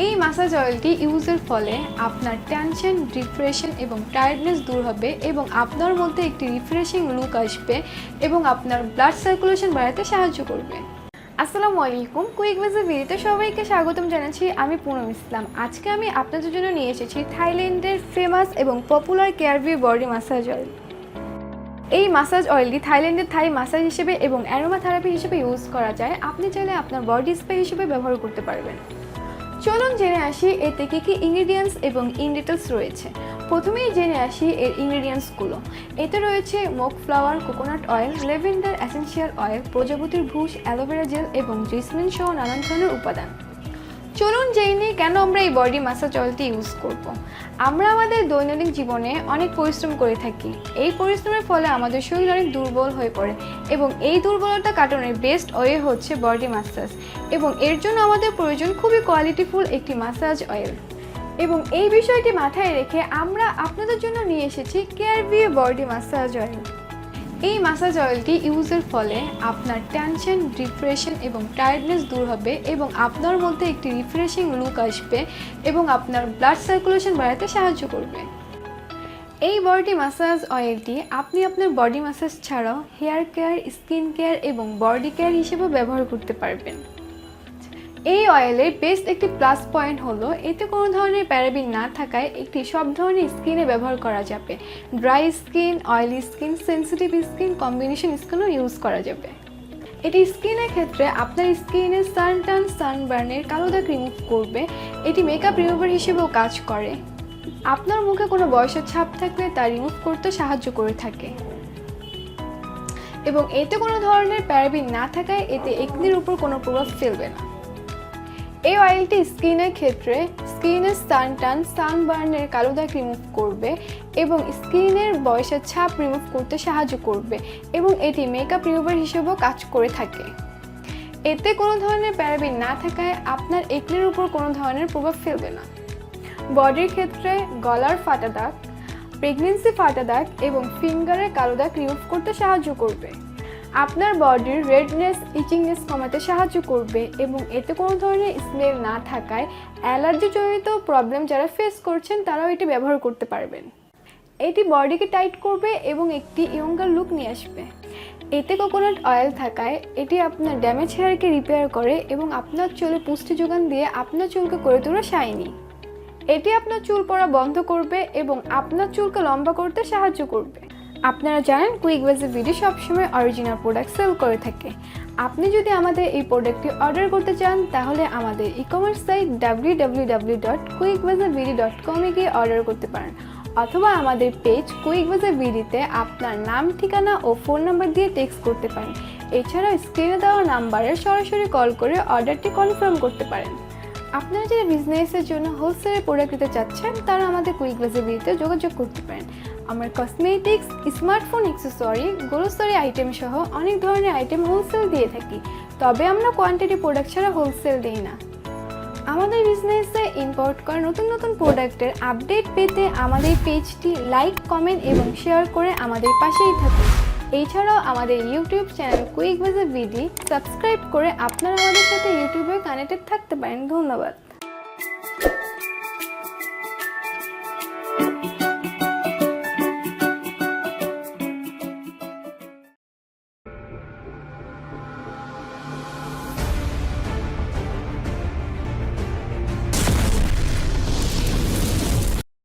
এই মাসাজ অয়েলটি ইউজের ফলে আপনার টেনশন, ডিপ্রেশন এবং টায়ার্ডনেস দূর হবে এবং আপনার মধ্যে একটি রিফ্রেশিং লুক আসবে এবং আপনার ব্লাড সার্কুলেশন বাড়াতে সাহায্য করবে। আসসালামু আলাইকুম, কুইক বাজার বিডিতে সবাইকে স্বাগতম জানাচ্ছি। আমি পুনম ইসলাম। আজকে আমি আপনাদের জন্য নিয়ে এসেছি থাইল্যান্ডের ফেমাস এবং পপুলার কেয়ারবিউ বডি মাসাজ অয়েল। এই মাসাজ অয়েলটি থাইল্যান্ডের থাই মাসাজ হিসেবে এবং অ্যারোমা থেরাপি হিসেবে ইউজ করা যায়। আপনি চাইলে আপনার বডি স্প্রে হিসেবে ব্যবহার করতে পারবেন। চলুন জেনে আসি এতে কী ইনগ্রিডিয়েন্টস এবং ইনডিটেলস রয়েছে। প্রথমেই জেনে আসি এর ইনগ্রিডিয়েন্টসগুলো। এতে রয়েছে মোক flower, coconut oil, lavender essential oil, প্রজাপতির ভুষ, অ্যালোভেরা জেল এবং জেসমিন সহ নানান ধরনের উপাদান। চলুন জেনে নিই কেন আমরা এই বডি মাসাজ অয়েলটি ইউজ করব। আমরা আমাদের দৈনন্দিন জীবনে অনেক পরিশ্রম করে থাকি। এই পরিশ্রমের ফলে আমাদের শরীর অনেক দুর্বল হয়ে পড়ে এবং এই দুর্বলতা কাটানোর বেস্ট ওয়ে হচ্ছে বডি মাসাজ এবং এর জন্য আমাদের প্রয়োজন খুবই কোয়ালিটিফুল একটি মাসাজ অয়েল। এবং এই বিষয়টি মাথায় রেখে আমরা আপনাদের জন্য নিয়ে এসেছি কেয়ারবিউ বডি মাসাজ অয়েল। এই মাসাজ অয়েলটি ইউজের ফলে আপনার টেনশন, ডিপ্রেশন এবং টায়ার্ডনেস দূর হবে এবং আপনার মধ্যে একটি রিফ্রেশিং লুক আসবে এবং আপনার ব্লাড সার্কুলেশন বাড়াতে সাহায্য করবে। এই বডি মাসাজ অয়েলটি আপনি আপনার বডি মাসাজ ছাড়াও হেয়ার কেয়ার, স্কিন কেয়ার এবং বডি কেয়ার হিসেবেও ব্যবহার করতে পারবেন। এই অয়েলের বেস্ট একটি প্লাস পয়েন্ট হলো এতে কোনো ধরনের প্যারাবিন না থাকায় একটি সব ধরনের স্কিনে ব্যবহার করা যাবে। Dry skin, oily skin, sensitive skin, combination স্কিনও ইউজ করা যাবে। এটি স্কিনের ক্ষেত্রে আপনার স্কিনের সানটান, সানবার্নের কালো দাগ রিমুভ করবে। এটি মেকআপ রিমুভার হিসেবেও কাজ করে। আপনার মুখে কোনো বয়সের ছাপ থাকলে তা রিমুভ করতে সাহায্য করে থাকে এবং এতে কোনো ধরনের প্যারাবিন না থাকায় এতে একনির উপর কোনো প্রভাব ফেলবে না। এই অয়েলটি স্কিনের ক্ষেত্রে স্কিনের সানটান, সানবার্নের কালো দাগ রিমুভ করবে এবং স্কিনের বয়সের ছাপ রিমুভ করতে সাহায্য করবে এবং এটি মেকআপ রিমুভার হিসেবেও কাজ করে থাকে। এতে কোনো ধরনের প্যারাবিন না থাকায় আপনার একনির উপর কোনো ধরনের প্রভাব ফেলবে না। বডির ক্ষেত্রে গলার ফাটা দাগ, প্রেগনেন্সি ফাটা দাগ এবং ফিঙ্গারের কালো দাগ রিমুভ করতে সাহায্য করবে। আপনার বডির রেডনেস, ইচিংনেস কমাতে সাহায্য করবে এবং এতে কোনো ধরনের স্মেল না থাকায় অ্যালার্জিজনিত প্রবলেম যারা ফেস করছেন তারাও এটি ব্যবহার করতে পারবেন। এটি বডিকে টাইট করবে এবং একটি ইয়ঙ্গার লুক নিয়ে আসবে। এতে কোকোনাট অয়েল থাকায় এটি আপনার ড্যামেজ হেয়ারকে রিপেয়ার করে এবং আপনার চুলে পুষ্টি যোগান দিয়ে আপনার চুলকে করে তোলা শাইনি। এটি আপনার চুল পড়া বন্ধ করবে এবং আপনার চুলকে লম্বা করতে সাহায্য করবে। আপনারা জানেন কুইক বাজার বিডি সবসময় অরিজিনাল প্রোডাক্ট সেল করে থাকে। আপনি যদি আমাদের এই প্রোডাক্টটি অর্ডার করতে চান তাহলে আমাদের ই-কমার্স সাইট www.quickbazarbd.com এ গিয়ে অর্ডার করতে পারেন অথবা আমাদের পেজ কুইক বাজার বিডিতে আপনার নাম, ঠিকানা ও ফোন নাম্বার দিয়ে টেক্সট করতে পারেন। এছাড়াও স্ক্রিনে দেওয়া নাম্বারে সরাসরি কল করে অর্ডারটি কনফার্ম করতে পারেন। আপনারা যারা বিজনেসের জন্য হোলসেলে প্রোডাক্ট দিতে চাচ্ছেন তারা আমাদের কুইক বাজার বিডিতে যোগাযোগ করতে পারেন। আমরা cosmetics, smartphone accessory, grocery item সহ অনেক ধরনের আইটেম হোলসেল দিয়ে থাকি, তবে আমরা কোয়ান্টিটি প্রোডাক্ট ছাড়া হোলসেল দিই না। আমাদের বিজনেসে ইম্পোর্ট করা নতুন নতুন প্রোডাক্টের আপডেট পেতে আমাদের পেজটি লাইক, কমেন্ট এবং শেয়ার করে আমাদের পাশেই থাকুন। এছাড়াও আমাদের ইউটিউব চ্যানেল কুইক বাজার বিডি সাবস্ক্রাইব করে আপনারা আমাদের সাথে ইউটিউবে কানেক্টেড থাকতে পারেন। ধন্যবাদ।